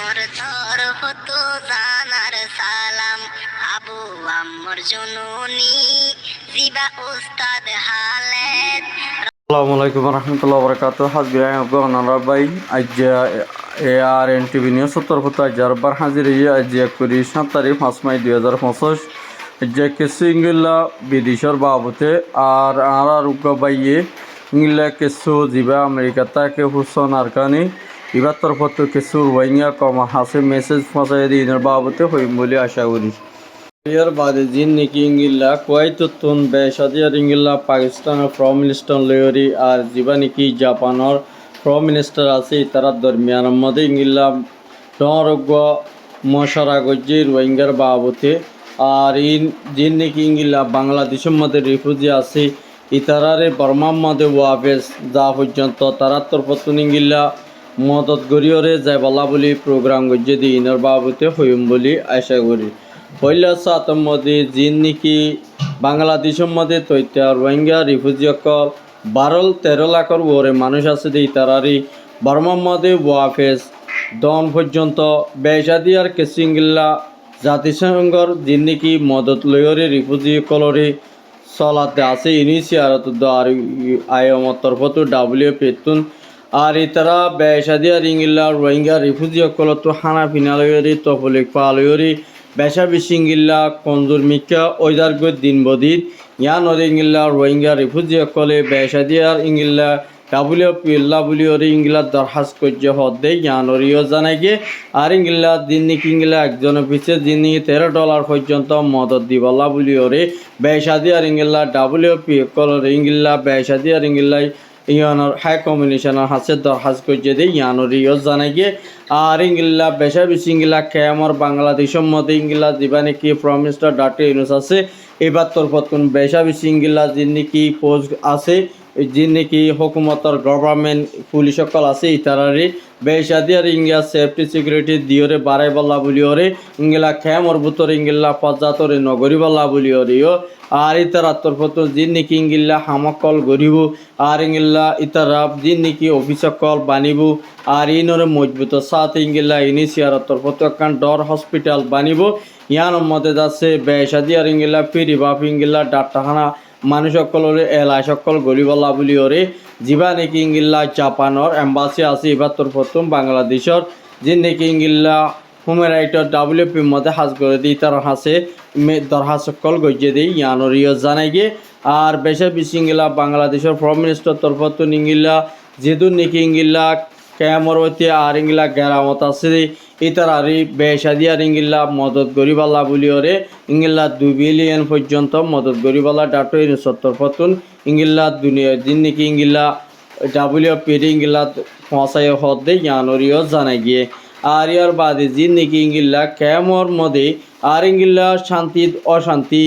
মোর তরফ তো জানার সালাম আবু আম্মর জননী জিবা উস্তাদ হালেদ। আসসালামু আলাইকুম রহমতুল্লাহ বরকাত হাজবির ভাই আজ ARN টিভি নিউজ উত্তর হতো আজ বার হাজির আজ 7 তারিখ 5 মাই 2025 যে কিছু ইংলা বিদেশের বাবতে আর উগ্র বাইয়ে ইংলা কিছু জিবা আমেরিকা তাকে হুসন আরকানি এবার তরফত কিছু রোহিঙ্গা কমা হাসে মেসেজ ফসাই দিনের বাবতে হইম বলে আশা করি। এর বাদে জিন নিকি ইংলা কুয়াইতুন বেসাদিয়ার ইংলা পাকিস্তানের প্রাইম মিনিস্টার লেয়রি আর জিবা নিকি জাপানের প্রাইম মিনিস্টার আছে তারা দরমিয়ানের মধ্যে ইংলা ডরজ্ঞ মশারা গজ্জি রোহিঙ্গার বাবতে আর ইন জিন নিকি ইংলা বাংলাদেশের মধ্যে রিফিউজি আছে ইতারারে বর্মার মধ্যে ওয়াফেস যা পর্যন্ত তারা তরফতুন ইংলা মদত গরিয়রে যায় বলা বলি প্রোগ্রাম গজ্জি দি ইনের বাবতে হইম বলি আশা করি। পয়লা সাতম মধ্যে জিন নিকি বাংলাদেশের মধ্যে তৈত্য রোহিঙ্গা রিফিউজিসকল 12-13 লাখের ওরে মানুষ আছে দেই তারারি বর্মার মধ্যে ওয়াফেস দন পর্যন্ত বেসাদি আর কেসিংলা জাতিসংঘর জিন নিকি মদত লয়রে রিফিউজিসকলরে চলাতে আছে ইনিশিয়ারত আর আইএমএর তরফতো WFP আর ইতারা বেসাদি আর ইংলা রোহিঙ্গা রিফিউজিসকলত হানা পিনা লয়রি তফলিক পা লয়রি বেশা বিশিঙ্গিল্লা কঞ্জুর মিকা ওইদার্গ দিন বদির ইয়ান ইংলা রোহিঙ্গা রিফিউজি কলে বেশা দিয়ার ইংলা WFP বুলিওরে ইংলা দরখাস্ত করছে হদ্দে ইয়ানরিও জানাই গিয়ে আর ইংলা দিন নিকি ইংলা একজনের পিছিয়ে দিন $13 পর্যন্ত মদত দিবলা বুলিওরে বেশা দিয়ার ইংলা WFP কলরে ইংলা বেশা দিয়ার ইংলা ইয়ানোর হাই কমিশনের হাতে দরখাস্ত করছে দিয়ে ইয়ানরিও জানাই গিয়ে আর ইংলা বেশা বেশি ইংলা কেমর বাংলাদেশের মধ্যে ইংলা দিবা নাকি প্রাইম মিনিস্টার ডক্টর ইউনূস আছে এবার তরফত কোন বেশা বেশি ইংলা যিনি নাকি পোস্ট আছে যিনি নাকি হুকুমতর গভর্নমেন্ট পুলিশ সকল আছে ইতারারে বেশা দিয়ার ইংলা সেফটি সিকিউরিটি দিওরে বাড়াই বলা বলিওরে ইংলা কেমর ভিতরে ইংলা পর্যাতরে নগরী বলা বলিওরেও আর ইতারা তরফত যিনি নাকি ইংলা হামকল গরিব আর ইংলা ইতারা যিনি নাকি অফিসকল বানিব আর ইনরে মজবুত সাথে ইংলা ইনিশিয়ার তরফত একখান ডর হসপিটাল বানিব ইয়ার মধ্যে যাচ্ছে বেসাদি আর ইংলা ফিরি বাপ ইংলা ডাক্তারখানা মানুষ সকলের এলাই সকল গরিবলা বলি ওরে যিবা নাকি ইংলা জাপানের এম্বাসি আছে এবার তরফত বাংলাদেশের যে নাকি ইংলা হুম্যান রাইটর WFP মধ্যে হাজ করে দিই তার হাসে দরহাস সকল গজ্জে দিই ইয়ানরিও জানাই গিয়ে আর বেশা বেশি ইংলা বাংলাদেশের প্রাইম মিনিস্টার তরফত ইংলা যেদুর নাকি ইংলা কেমরতি আর ইংলা গেরামত আছে ইতার আর বেসাদি আর ইংলা মদত গরিবাল্লা বলিওরে ইংলা 2 বিলিয়ন পর্যন্ত মদত গরিবাল্লা ডক্টর ইউনূস তরফতুন ইংলা দুনিয়া দিন নাকি ইংলা WFP ইংলা পৌঁছায় হদ্দে ইয়ানরিও জানাই গিয়ে আর ইয়ার বাদে জিন নাকি ইংলা কেমর মধ্যে আর ইংলা শান্তি অশান্তি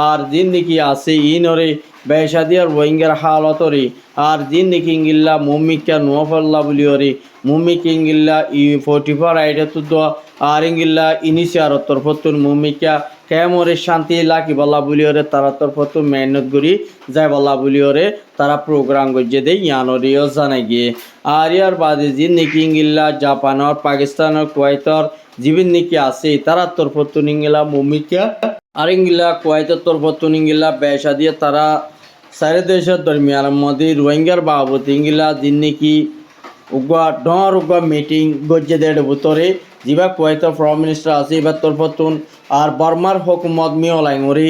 আর জিন নাকি আছে ইনরে বেসাদি আর রোহিঙ্গার হালতরে আর জিন নাকি ইংলা মুমিকা নোয়াফল্লা বলিওরে মুমিক ইংলা E44 আইডা তো আর ইংলা ইনিশিয়ার তরফতুন মুমিকা কেমরে শান্তি লাকি বলা বলিওরে তারা তরফত মেহনত করি যায় বলা বলিওরে তারা প্রোগ্রাম গজ্জে দেয় ইয়ানরিও জানাই গিয়ে আর ইয়ার বাদে জিন নাকি ইংলা জাপানের পাকিস্তানের কুয়েতর জীবন নাকি আছে তারা তরফতুন ইংলা মুমিকা আর ইংলা কুয়েতের তরফতুন ইংলা বেসা দিয়ে তারা সারে দেশের দরমিয়ানের মধ্যে রোহিঙ্গার বাবদ ইংলা জিন নাকি উগা ডর উগা মিটিং গজ্জে দেড় ভিতরে যিবা কুয়েতের প্রাইম মিনিস্টার আছে এবার তরফতুন আর বর্মার হুকুমত মিওলাইমরি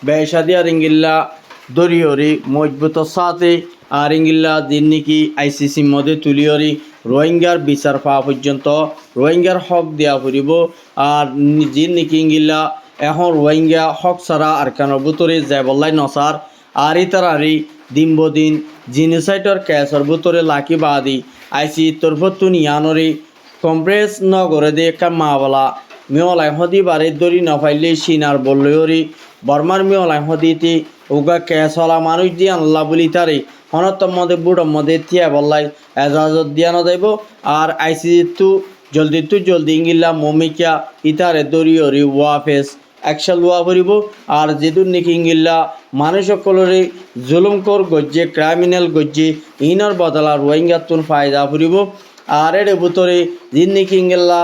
বেসাদি আর ইংলা দরিয়রি মজবুত সাথে আর ইংলা জিন নাকি ICC মধ্যে তুলিয়রি রোহিঙ্গার বিচার পাওয়া পর্যন্ত রোহিঙ্গার হক দেওয়া ফুরিব আর জিন নাকি ইংলা এখন রোহিঙ্গা হক ছাড়া আর কেন ভিতরে যায় বললাই নসার আর ইতারারি দিন বদিন জিনিসাইটর ক্যাসর ভিতরে লাকি বাদি আইসি তরফতুন ইয়ানরি কম্প্রেস নগরে দে একটা মাওলা মিওলাই হদি বারে দরি নফাইলে সিনার বললেওরি বর্মার মিওলাই হদিতে উগা ক্যাসলা মানুষ দিয়ে আল্লাহ বলি তারে হনতম মধ্যে বুড়োর মধ্যে থিয়া বললাই এজাজত দিয়া নদাইব আর আইসি জলদি ইংলা মমিকা ইতারে দরিয়রি ওয়াফেস একশাল লওয়া ফুরিব আর যেদুর নাকি ইংলা মানুষ সকলরে জুলুমকর গজ্জে ক্রাইমিনাল গজ্জে ইনর বদলা রোহিঙ্গাতুন ফায়দা ফুরিব আর এর ভিতরে যিনি নাকি ইংলা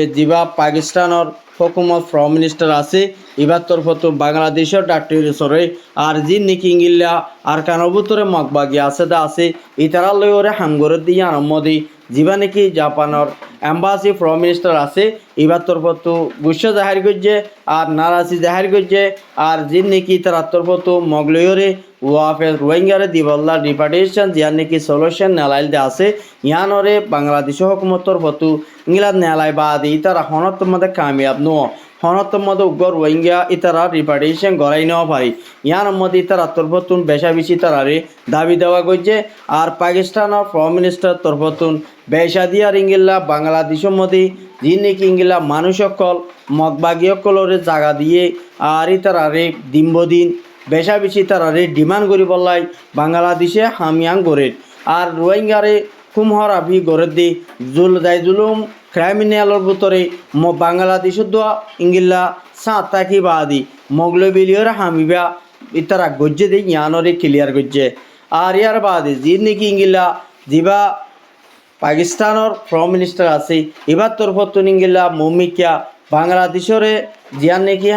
যিবা পাকিস্তানৰ হুকুমত ফ্ৰম মিনিষ্টাৰ আছে এবার তরফতো বাংলাদেশের ডাক্তার সরে আর যি নিকি ইংিল্লা আর কানবুতরে মগবাগি আছে দা আছে ইতারা লয়রে হামগরে দিয়ে আনমদি যিবা নাকি জাপানের এম্বাসি ফ্রম মিনিস্টার আছে এবার তরফতো গুস্সা জাহির করছে আর নারাজি জাহির করছে আর যি নাকি তারা তরফতো মগলয়রে ওয়াফের রোহিঙ্গারে দিবল্লা রিপার্টেশন যার নাকি সলিউশন নেলাইল দে আছে ইয়ানরে বাংলাদেশ হুকুমতর ফতু ইংলাদ নেলাই বাদ ইতারা হনত মধ্যে কামিয়াব নো হনত মধ্যে উগ্র রোহিঙ্গা ইতারা রিপার্টেশন গড়াই নেওয়া পারি ইয়ার মধ্যে ইতারা তরফতুন বেশা বেশি তারারে দাবি দেওয়া করছে আর পাকিস্তানের ফ্রম মিনিস্টার তরফতুন বেশা দিয়ার ইংিল্লা বাংলাদেশের মধ্যে যি নাকি ইংিল্লা মানুষ সকল মগবাগী সকলরে জায়গা দিয়ে আর ইতারারে দিন বেশা বেশি তারারে ডিমান্ড করি বললাই বাংলাদেশে হামিয়াং গড়ে আর রোহিঙ্গারে কুমহর আভি গড়ে দি জুলুম ক্রাইমিনালের ভিতরে বাংলাদেশের দোয়া ইংিল্লা সাত তাকি বাদি মগলবিলিয়র হামিবা ইতারা গজ্জে দিয়ে ইয়ানরে ক্লিয়ার গজ্জে আর ইয়ার বাদে যি নাকি ইংিল্লা যিবা পাকিস্তানের ফ্রম মিনিস্টার আছে এবার তরফতুন ইংিল্লা মমিকা বাংলাদেশরে জিয়ান নাকি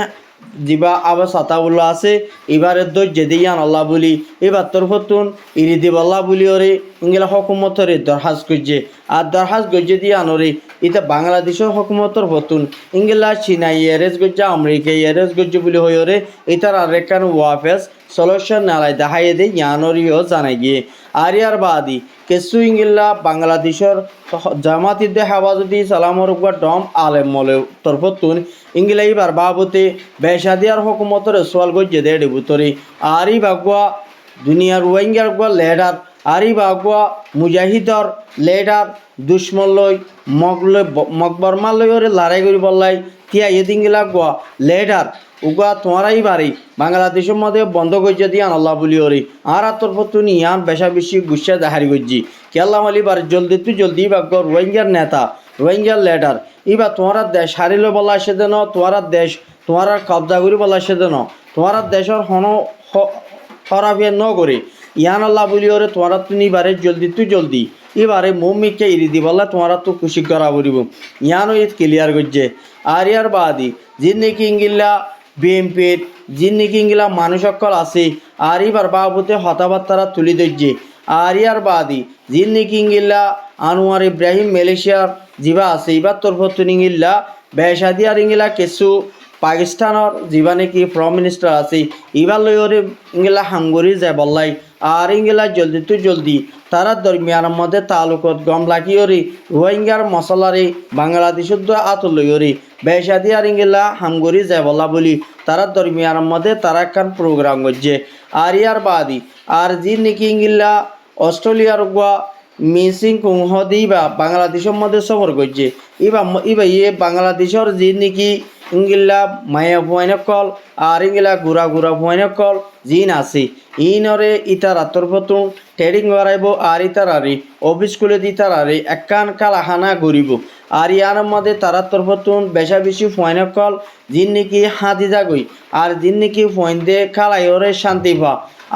যিবা আবার সাতাউল্লাহ আছে এবারে ধৈর্য দিয়ান আল্লাহ বলি এবার তরফতুন ইরিদি আল্লাহ বলি ওরে ইংলা হকুমতরে দরখাস্ত করছে আর দরখাস্ত গজ্জে দিয়ান ওরে এটা বাংলাদেশের হকুমতর ফতুন ইংলা চীনা ইয়ারেজ গজ্জা আমেরিকা ইয়ারেজ গজ্জে বলি হয়ে ওরে এটার আরেকান ওয়াফেস সলিউশন নালাই দেখাইয়ে দেয় ইয়ানরিও জানাই গিয়ে আর ইয়ার বাদি কিছু ইংলা বাংলাদেশের জামাতিদ্দে হেফাজতি সালামর উপর ডম আলেম মলে তরফতুন ইংলা এবার বাবতে বেশাদিয়ার হকুমতর সোয়াল গজ্জে দেয় ডেবুতরে আর ই বাগুয়া দুনিয়ার রোহিঙ্গার গুয়া লেডার আর ই বাগুয়া মুজাহিদর লেডার দুশ্মন লই মকবরমা লইরে লড়াই করি বললাই তিয়া এদিনগুলা গুয়া লেডার উগা তোমারাই বাড়ি বাংলাদেশের মধ্যে বন্ধ করছে দিয়ে আল্লাহ বলি ওরে আর তরফতুন ইয়ান বেশা বেশি গুসা দেখারি করছি কেল্লা মালি বার জলদি বাগ্য রোহিঙ্গার নেতা রোহিঙ্গার লেডার এবার তোমার দেশ হারিল বলা সেদিন তোমার দেশ তোমার কবজা করি বলা সেদিন তোমার দেশের হন হরাফিয়া ন করে ইয়ান আল্লাহ বলি ওরে তোমার তুমি এবারে জলদি এবারে মমিকে ইরি দি বললা তোমার তো খুশি করা বলিব ইয়ানও ঈদ ক্লিয়ার করছে আর ইয়ার বাদি যে নাকি ইংিল্লা বিএমপির যে নাকি ইংিলা মানুষ সকল আছে আর এবার বাবুতে হতাবার্তারা তুলি ধরছে আর ইয়ার বাদি যে নাকি ইংিল্লা আনোয়ার ইব্রাহিম মালয়েশিয়ার যিবা আছে এবার তরফতুন ইংিল্লা বেশাদি আর ইংিলা কিছু পাকিস্তানের যিবা নাকি ফ্রম মিনিস্টার আছে এবার লইরে ইংিলা হাঙ্গরি যায় বললাই আর ইংিলা জলদি তারা দরমিয়ানের মধ্যে তালুকত গম লাগিওরে রোহিঙ্গার মশলারে বাংলাদেশের দো আত লইরে বেশাদি আর ইংিলা হামগরি যায় বলা বলি তারা দরমিয়ানের মধ্যে তারা একখান প্রোগ্রাম করছে আর ইয়ার বাদি আর যি নাকি ইংিল্লা অস্ট্রেলিয়ার গুয়া মিসিং কুংহ দিবা বাংলাদেশের মধ্যে সফর করছে ইয়ে বাংলাদেশের যে নাকি ইংিল্লা মায়া ভুয়াইনকল আর ইংিলা গুড়া ভুয়াইনকল জিন আছে ইনরে ইতারা তরফতুন ট্রেডিং করাইব আর ইতারারে অফিস খুলে দি তারারে একখান কালাখানা গড়িব আর ইয়ার মধ্যে তারা তরফতুন বেশা বেশি ফুয়াইনকল জিন নাকি হাতি যাগই আর জিন নাকি ফুয়াইন দে খালাইরে শান্তি পা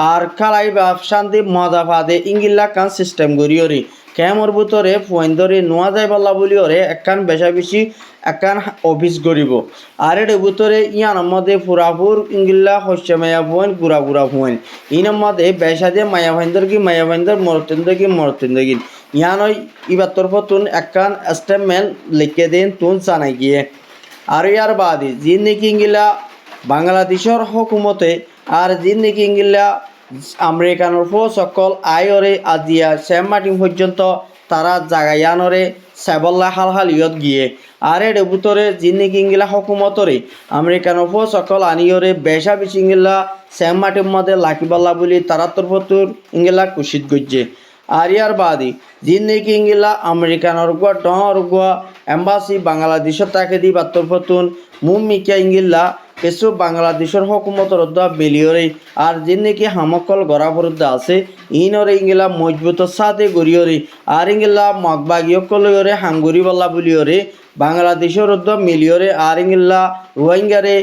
আর খালাই বা শান্তি মজা পা দে ইংিল্লা কান সিস্টেম গড়িওরে কেমর ভিতরে ফুয়াইন ধরে নোয়া যায় বল্লা বলি ওরে একখান বেশা বেশি একখান অফিস গড়িব আর এর ভিতরে ইয়ানোর মধ্যে পুরাপুর ইংিল্লা শস্য মায়া ফুয়াইন গুড়া ফুয়াইন ইনের মধ্যে বেশা দিয়ে মায়া ভাইন্দর মরতেন্দ্র কি ইয়ানই ইবার তরফতুন একখান স্টেটমেন্ট লিখে দেন তুন জানাই গিয়ে আর ইয়ার বাদে যে নাকি ইংিল্লা বাংলাদেশের হুকুমতে আর যে নাকি ইংিল্লা আমেরিকানোর সকল আয়রে আজিয়া সেম মার্টিন পর্যন্ত তারা জাগায়ানরে সাইবল্লা হালহালিয়ত গিয়ে আর এর ভিতরে যে নাকি ইংিল্লা হুকুমতরে আমেরিকানোর সকল আনিয়রে বেশা বেশি ইংিল্লা সেম মার্টিন মধ্যে লাকিবাল্লা বলি তারা তরফতুর ইংিল্লা কুশিত গজ্জে আর ইয়ার বাদি যে নাকি ইংিল্লা আমেরিকানোর গুয়া ডর গুয়া এম্বাসি বাংলাদেশের তাকে দি বা তরফতুন মুমিকা ইংিল্লা কিছু বাংলাদেশের হুকুমতর মিলিয়রে আর যে নাকি হামকল গড়া ফরুদ্দা আছে ইনরে ইংিলা মজবুত সাথে গড়িয়রে আর ইংিলা মগবাগিয়কলরে হাঙ্গুরি বল্লা বলিয়রে বাংলাদেশের মিলিয়রে আর ইংলা রোহিঙ্গারে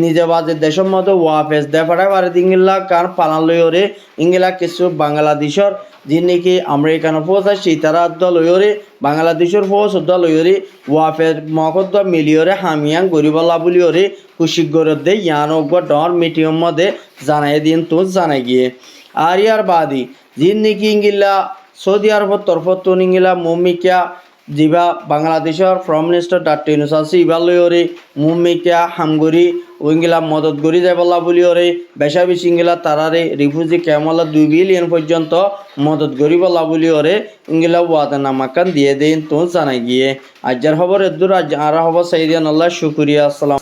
নিজে বাজে দেশের মতো ওয়াফেস দেফাটা পারে দিঙ্গিল্লা কার পালালয়রে ইংলা কিছু বাংলাদেশের যে নাকি আমেরিকান ফৌজ আছে তারা দলয়রে বাংলাদেশের ফৌজ দলয়রে ওয়াফের মকদ্দ মিলিয়রে হামিয়াং গরিবাল্লা বলিয়রে খুশি গরদে ইয়ানগ ডর মিটিং মধ্যে জানাই দিন তো জানাই গিয়ে আর ইয়ার বাদি যে নাকি ইংলা সৌদি আরবের তরফত ইংলা মুমিকা যিবা বাংলাদেশের ফ্রম মিনিস্টার ডাক্তার ইউনুস আছে ইবার লয়রে মুমিকা হামগরি ওইগুলা মদত করি যাবলা বলিওরে বেশা বেশি ইংলা তারারে রিফিউজি ক্যামলা 2 বিলিয়ন পর্যন্ত মদত করি বলা বলিওরে ইংলা ওয়াদা নামাকান দিয়ে দেন তো জানাই গিয়ে আজকের খবর এদুর আজ আর খবর সাইদিয়ান আল্লাহ শুকরিয়া আসসালাম।